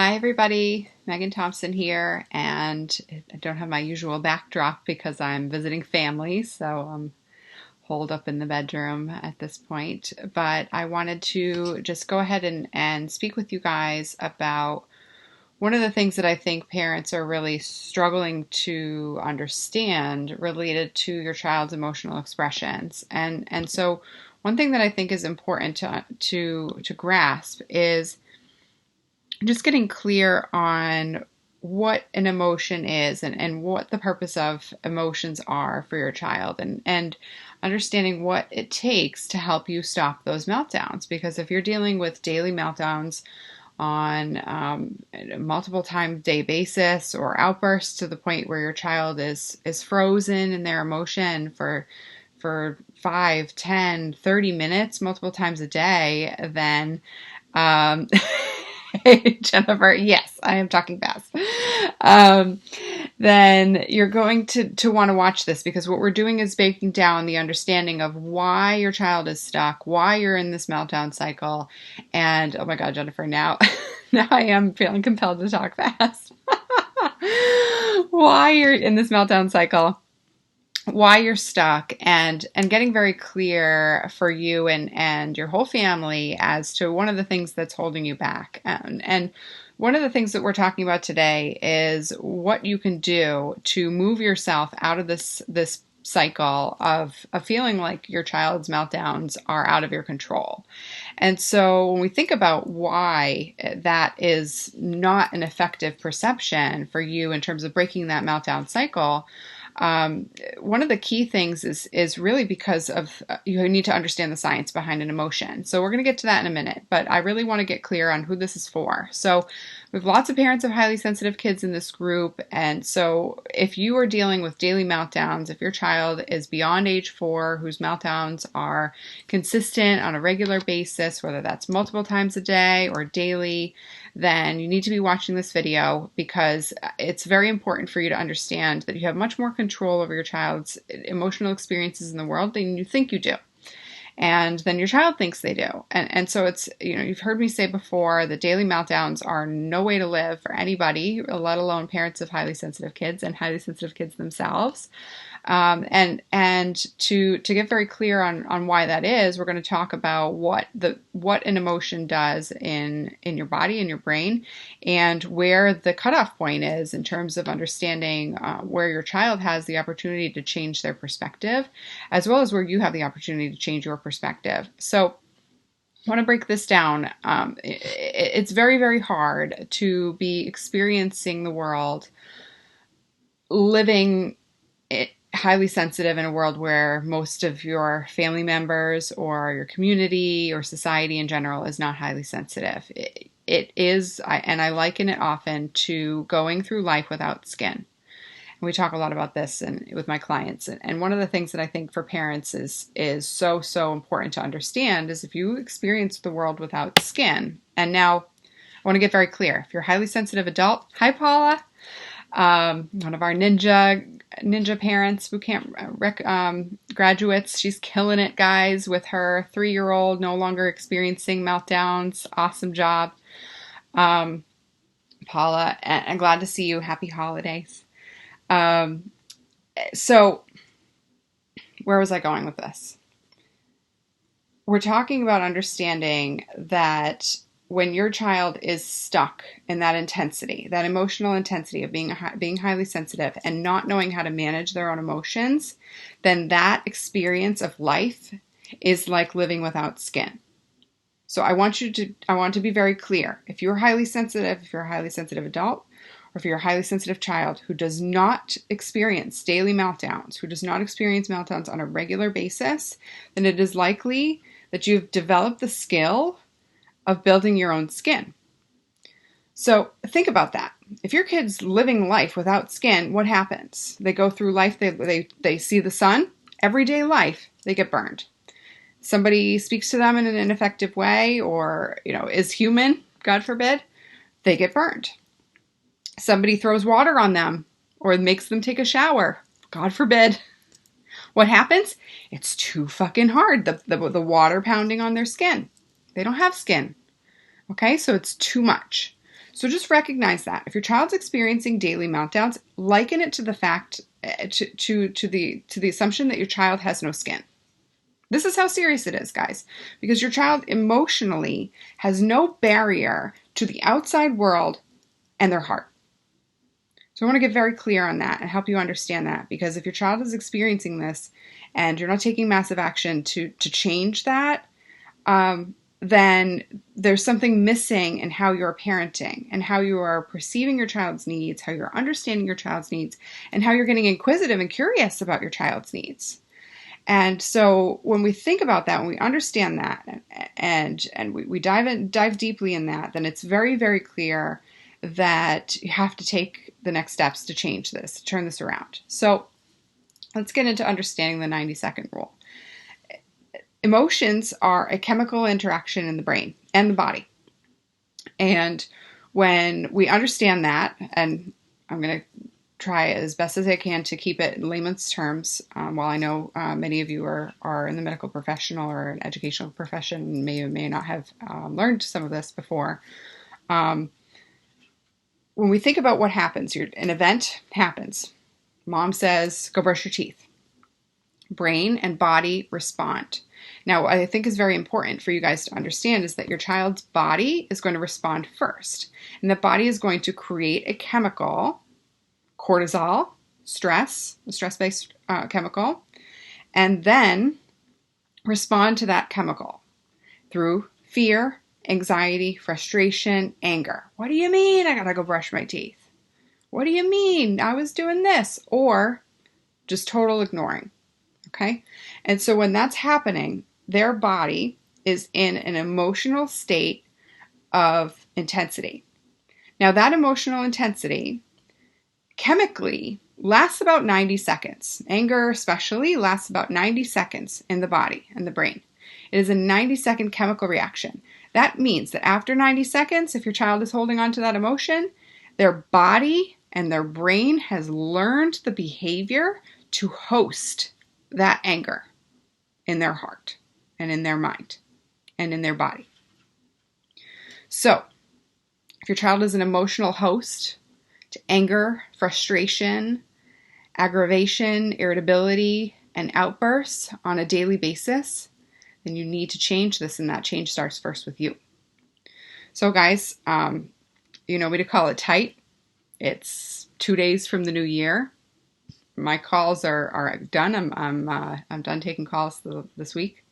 Hi everybody, Megan Thompson here, and I don't have my usual backdrop because I'm visiting family, so I'm holed up in the bedroom at this point. But I wanted to just go ahead and speak with you guys about one of the things that I think parents are really struggling to understand related to your child's emotional expressions. And so one thing that I think is important to grasp is just getting clear on what an emotion is and what the purpose of emotions are for your child and understanding what it takes to help you stop those meltdowns. Because if you're dealing with daily meltdowns on a multiple time day basis or outbursts to the point where your child is frozen in their emotion for 5, 10, 30 minutes multiple times a day, then um, hey, Jennifer, yes, I am talking fast. Then you're going to want to watch this, because what we're doing is breaking down the understanding of why your child is stuck, why you're in this meltdown cycle. And oh my God, Jennifer, now I am feeling compelled to talk fast. Why you're in this meltdown cycle, why you're stuck, and getting very clear for you and your whole family as to one of the things that's holding you back. And one of the things that we're talking about today is what you can do to move yourself out of this cycle of feeling like your child's meltdowns are out of your control. And so when we think about why that is not an effective perception for you in terms of breaking that meltdown cycle, one of the key things is really because of you need to understand the science behind an emotion. So we're going to get to that in a minute, but I really want to get clear on who this is for. So we have lots of parents of highly sensitive kids in this group, and so if you are dealing with daily meltdowns, if your child is beyond age 4, whose meltdowns are consistent on a regular basis, whether that's multiple times a day or daily, then you need to be watching this video, because it's very important for you to understand that you have much more control over your child's emotional experiences in the world than you think you do, and then your child thinks they do. And so it's, you've heard me say before that daily meltdowns are no way to live for anybody, let alone parents of highly sensitive kids and highly sensitive kids themselves. And to get very clear on why that is, we're going to talk about what an emotion does in your body and your brain, and where the cutoff point is in terms of understanding where your child has the opportunity to change their perspective, as well as where you have the opportunity to change your perspective. So I want to break this down. It's very, very hard to be experiencing the world, living highly sensitive in a world where most of your family members or your community or society in general is not highly sensitive. It is, and I liken it often to going through life without skin. And we talk a lot about this with my clients. And one of the things that I think for parents is so important to understand is if you experience the world without skin. And now I want to get very clear. If you're a highly sensitive adult, hi Paula, one of our ninja parents boot camp graduates. She's killing it, guys, with her 3-year-old, no longer experiencing meltdowns. Awesome job, Paula, and I'm glad to see you. Happy holidays. So where was I going with this? We're talking about understanding that when your child is stuck in that intensity, that emotional intensity of being highly sensitive and not knowing how to manage their own emotions, then that experience of life is like living without skin. So I want to be very clear. If you're highly sensitive, if you're a highly sensitive adult, or if you're a highly sensitive child who does not experience daily meltdowns, who does not experience meltdowns on a regular basis, then it is likely that you've developed the skill of building your own skin. So think about that. If your kid's living life without skin, what happens? They go through life, they see the sun, everyday life, they get burned. Somebody speaks to them in an ineffective way, or, is human, God forbid, they get burned. Somebody throws water on them or makes them take a shower, God forbid. What happens? It's too fucking hard. The water pounding on their skin. They don't have skin. Okay, so it's too much. So just recognize that. If your child's experiencing daily meltdowns, liken it to the fact, to the assumption that your child has no skin. This is how serious it is, guys, because your child emotionally has no barrier to the outside world and their heart. So I want to get very clear on that and help you understand that, because if your child is experiencing this and you're not taking massive action to change that, then there's something missing in how you're parenting and how you are perceiving your child's needs, how you're understanding your child's needs, and how you're getting inquisitive and curious about your child's needs. And so when we think about that, when we understand that, and we dive deeply in that, then it's very, very clear that you have to take the next steps to change this, to turn this around. So let's get into understanding the 90-second rule. Emotions are a chemical interaction in the brain and the body. And when we understand that, and I'm going to try as best as I can to keep it in layman's terms, while I know many of you are in the medical profession or an educational profession, may or may not have learned some of this before. When we think about what happens, an event happens. Mom says, go brush your teeth. Brain and body respond. Now, what I think is very important for you guys to understand is that your child's body is going to respond first. And the body is going to create a chemical, cortisol, a stress-based chemical, and then respond to that chemical through fear, anxiety, frustration, anger. What do you mean I gotta go brush my teeth? What do you mean I was doing this? Or just total ignoring. Okay? And so when that's happening, their body is in an emotional state of intensity. Now, that emotional intensity chemically lasts about 90 seconds. Anger especially lasts about 90 seconds in the body and the brain. It is a 90-second chemical reaction. That means that after 90 seconds, if your child is holding on to that emotion, their body and their brain has learned the behavior to host that anger in their heart and in their mind and in their body. So, if your child is an emotional host to anger, frustration, aggravation, irritability, and outbursts on a daily basis, then you need to change this, and that change starts first with you. So guys, you know me to call it tight. It's 2 days from the new year. My calls are done. I'm done taking calls this week.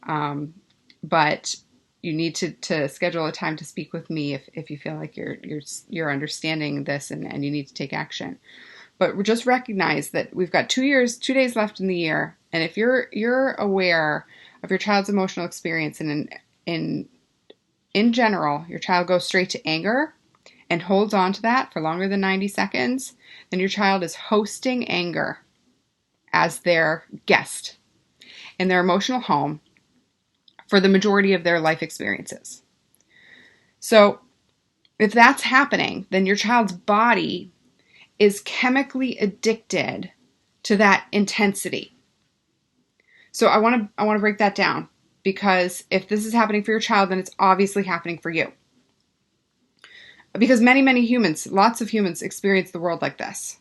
But you need to schedule a time to speak with me if you feel like you're understanding this and you need to take action. But just recognize that we've got 2 days left in the year, and if you're aware of your child's emotional experience, and in general, your child goes straight to anger and holds on to that for longer than 90 seconds, then your child is hosting anger as their guest in their emotional home for the majority of their life experiences. So if that's happening, then your child's body is chemically addicted to that intensity. So I want to break that down, because if this is happening for your child, then it's obviously happening for you. Because many humans, lots of humans experience the world like this.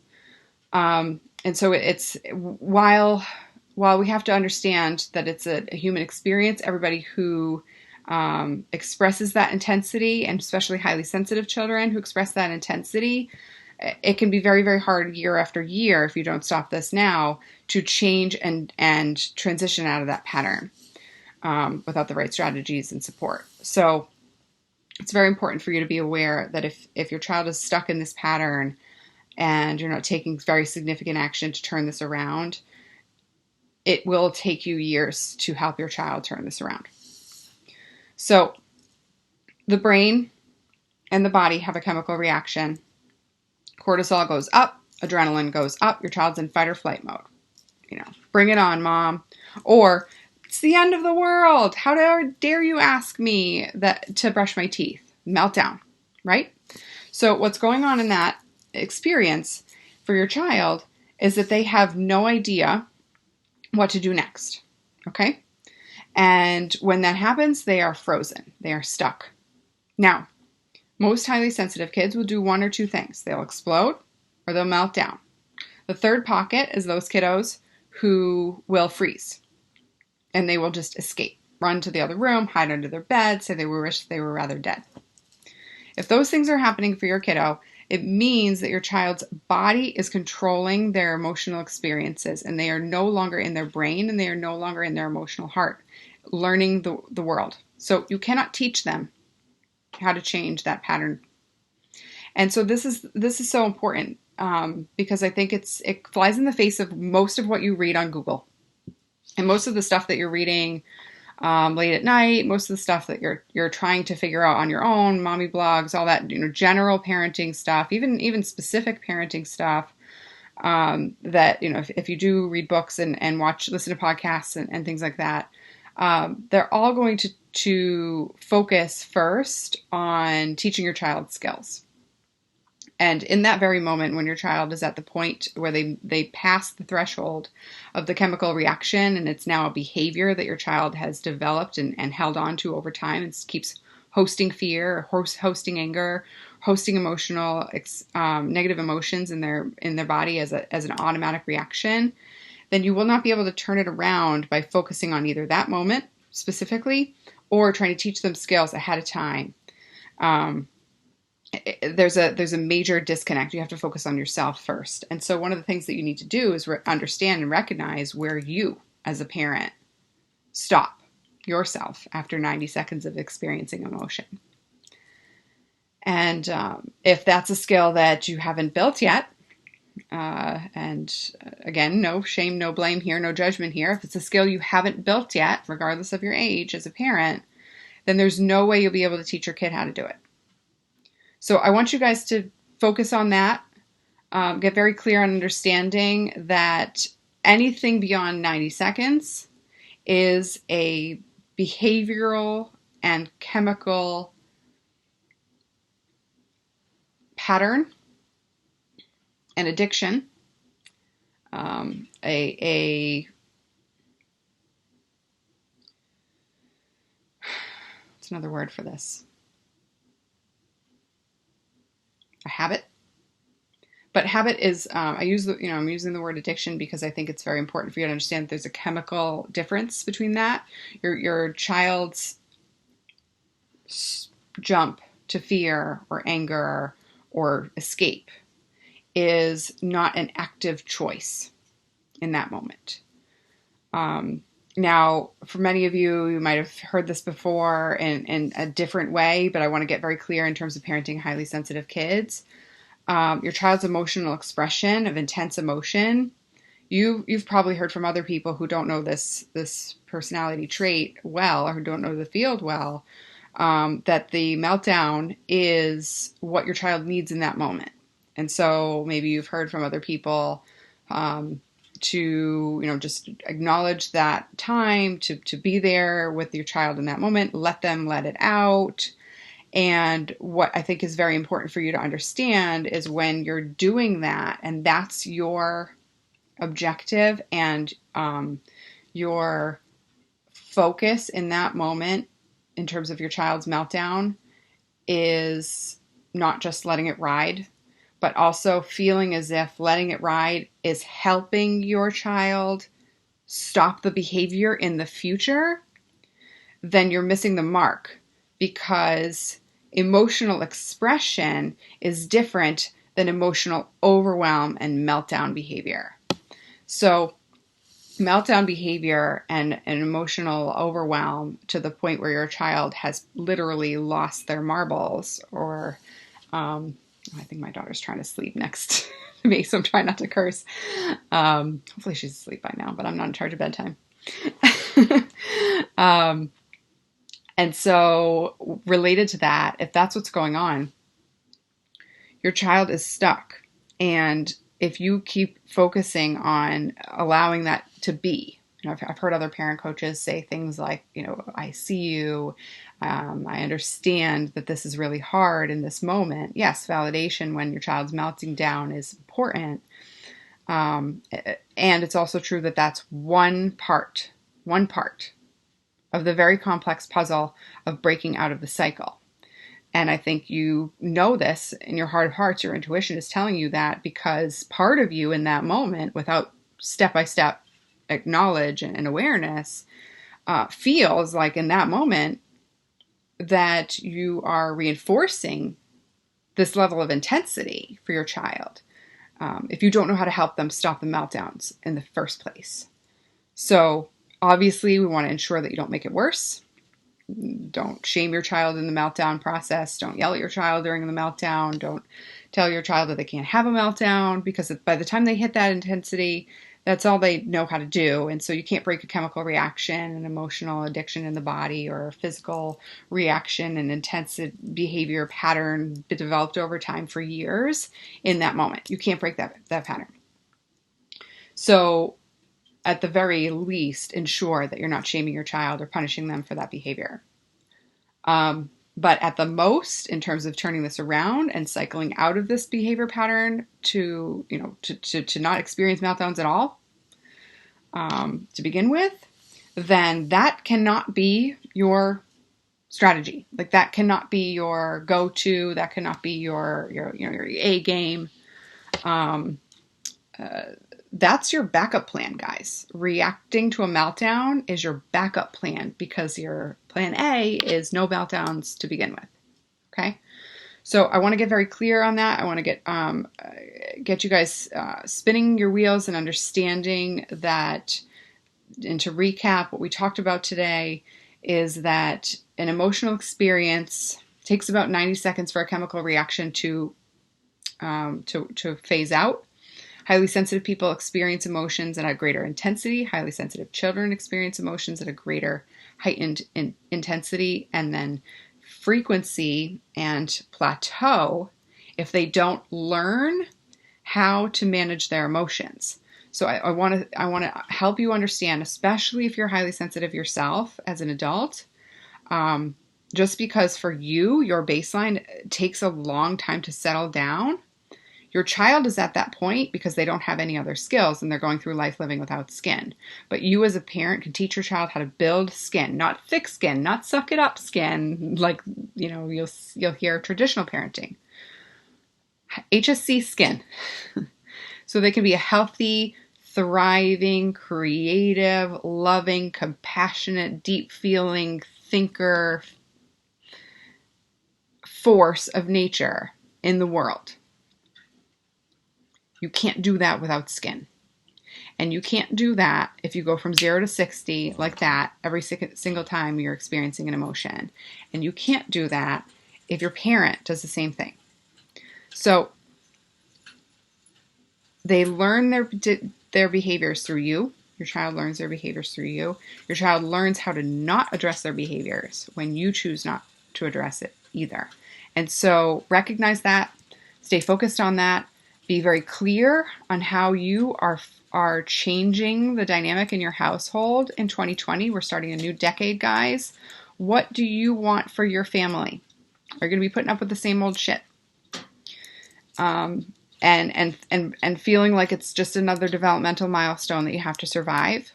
And so it's, while we have to understand that it's a human experience, everybody who expresses that intensity, and especially highly sensitive children who express that intensity, it can be very, very hard year after year, if you don't stop this now, to change and transition out of that pattern without the right strategies and support. So it's very important for you to be aware that if your child is stuck in this pattern and you're not taking very significant action to turn this around, it will take you years to help your child turn this around. So the brain and the body have a chemical reaction. Cortisol goes up, adrenaline goes up, your child's in fight or flight mode. Bring it on, mom. Or, it's the end of the world. How dare you ask me to brush my teeth? Meltdown, right? So what's going on in that experience for your child is that they have no idea what to do next, okay? And when that happens, they are frozen. They are stuck. Now, Most highly sensitive kids will do one or two things. They'll explode or they'll melt down. The third pocket is those kiddos who will freeze and they will just escape, run to the other room, hide under their bed, say they wish they were rather dead. If those things are happening for your kiddo, it means that your child's body is controlling their emotional experiences and they are no longer in their brain and they are no longer in their emotional heart, learning the world. So you cannot teach them how to change that pattern. And so this is so important because I think it flies in the face of most of what you read on Google and most of the stuff that you're reading late at night, most of the stuff that you're trying to figure out on your own, mommy blogs, all that, general parenting stuff, even specific parenting stuff. That, if you do read books and listen to podcasts and things like that, they're all going to focus first on teaching your child skills. And in that very moment, when your child is at the point where they pass the threshold of the chemical reaction, and it's now a behavior that your child has developed and held on to over time, and keeps hosting fear, hosting anger, hosting emotional negative emotions in their body as an automatic reaction, then you will not be able to turn it around by focusing on either that moment specifically or trying to teach them skills ahead of time. There's a major disconnect. You have to focus on yourself first. And so one of the things that you need to do is understand and recognize where you, as a parent, stop yourself after 90 seconds of experiencing emotion. And if that's a skill that you haven't built yet, and again, no shame, no blame here, no judgment here. If it's a skill you haven't built yet, regardless of your age as a parent, then there's no way you'll be able to teach your kid how to do it. So I want you guys to focus on that, get very clear on understanding that anything beyond 90 seconds is a behavioral and chemical pattern, an addiction, what's another word for this? A habit. But habit is, I'm using the word addiction because I think it's very important for you to understand that there's a chemical difference between that. Your child's jump to fear or anger or escape is not an active choice in that moment. Now, for many of you, you might have heard this before in a different way, but I want to get very clear in terms of parenting highly sensitive kids. Your child's emotional expression of intense emotion, you've probably heard from other people who don't know this personality trait well or who don't know the field well, that the meltdown is what your child needs in that moment. And so maybe you've heard from other people to just acknowledge that time, to be there with your child in that moment, let it out. And what I think is very important for you to understand is when you're doing that, and that's your objective and your focus in that moment in terms of your child's meltdown is not just letting it ride, but also feeling as if letting it ride is helping your child stop the behavior in the future, then you're missing the mark, because emotional expression is different than emotional overwhelm and meltdown behavior. So meltdown behavior and an emotional overwhelm to the point where your child has literally lost their marbles, or I think my daughter's trying to sleep next to me, so I'm trying not to curse. Hopefully she's asleep by now, but I'm not in charge of bedtime. And so related to that, if that's what's going on, your child is stuck. And if you keep focusing on allowing that to be, I've heard other parent coaches say things like, I see you. I understand that this is really hard in this moment. Yes, validation when your child's melting down is important. And it's also true that that's one part of the very complex puzzle of breaking out of the cycle. And I think you know this in your heart of hearts. Your intuition is telling you that because part of you in that moment, without step-by-step knowledge and awareness, feels like in that moment that you are reinforcing this level of intensity for your child, if you don't know how to help them stop the meltdowns in the first place. So obviously we want to ensure that you don't make it worse. Don't shame your child in the meltdown process. Don't yell at your child during the meltdown. Don't tell your child that they can't have a meltdown, because by the time they hit that intensity, that's all they know how to do. And so you can't break a chemical reaction, an emotional addiction in the body, or a physical reaction, an intense behavior pattern developed over time for years in that moment. You can't break that pattern. So at the very least, ensure that you're not shaming your child or punishing them for that behavior. But at the most, in terms of turning this around and cycling out of this behavior pattern to not experience meltdowns at all, to begin with, then that cannot be your strategy. Like, that cannot be your go-to. That cannot be your A game. That's your backup plan, guys. Reacting to a meltdown is your backup plan, because your plan A is no meltdowns to begin with. Okay? So I want to get very clear on that. I want to get you guys spinning your wheels and understanding that. And to recap, what we talked about today is that an emotional experience takes about 90 seconds for a chemical reaction to phase out. Highly sensitive people experience emotions at a greater intensity. Highly sensitive children experience emotions at a greater heightened intensity, and then frequency and plateau if they don't learn how to manage their emotions. So I want to help you understand, especially if you're highly sensitive yourself as an adult, just because for you, your baseline takes a long time to settle down. Your child is at that point because they don't have any other skills and they're going through life living without skin. But you as a parent can teach your child how to build skin, not thick skin, not suck it up skin, like, you'll hear traditional parenting. HSC skin. So they can be a healthy, thriving, creative, loving, compassionate, deep feeling thinker force of nature in the world. You can't do that without skin. And you can't do that if you go from 0 to 60 like that every single time you're experiencing an emotion. And you can't do that if your parent does the same thing. So they learn their behaviors through you. Your child learns their behaviors through you. Your child learns how to not address their behaviors when you choose not to address it either. And so recognize that. Stay focused on that. Be very clear on how you are changing the dynamic in your household in 2020. We're starting a new decade, guys. What do you want for your family? Are you going to be putting up with the same old shit? And feeling like it's just another developmental milestone that you have to survive?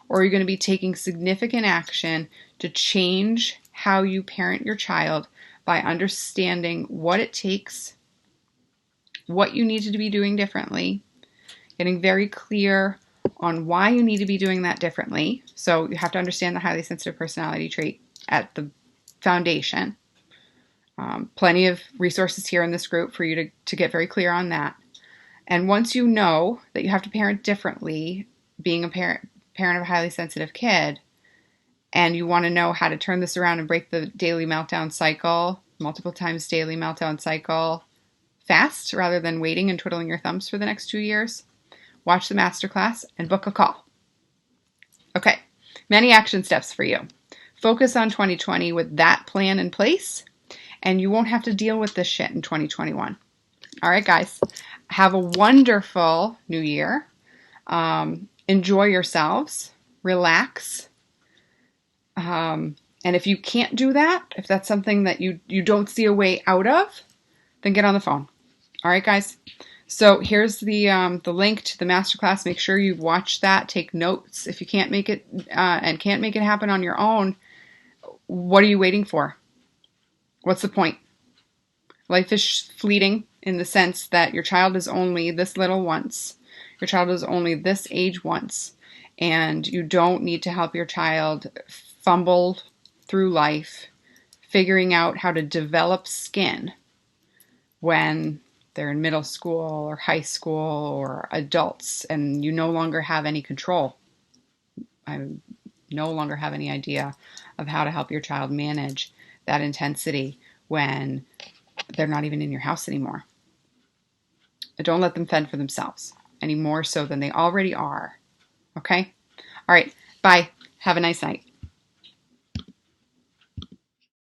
Or are you going to be taking significant action to change how you parent your child by understanding what it takes, what you need to be doing differently, getting very clear on why you need to be doing that differently? So you have to understand the highly sensitive personality trait at the foundation. Plenty of resources here in this group for you to get very clear on that. And once you know that you have to parent differently, being a parent of a highly sensitive kid, and you want to know how to turn this around and break the daily meltdown cycle, multiple times daily meltdown cycle, fast rather than waiting and twiddling your thumbs for the next 2 years, watch the masterclass and book a call. Okay, many action steps for you. Focus on 2020 with that plan in place, and you won't have to deal with this shit in 2021. All right, guys, have a wonderful new year. Enjoy yourselves, relax. And if you can't do that, if that's something that you don't see a way out of, then get on the phone. All right, guys. So here's the link to the masterclass. Make sure you watch that. Take notes. If you can't make it and can't make it happen on your own, what are you waiting for? What's the point? Life is fleeting in the sense that your child is only this little once. Your child is only this age once. And you don't need to help your child fumble through life, figuring out how to develop skin when they're in middle school or high school or adults and you no longer have any control. I no longer have any idea of how to help your child manage that intensity when they're not even in your house anymore. Don't let them fend for themselves any more so than they already are. Okay? All right. Bye. Have a nice night.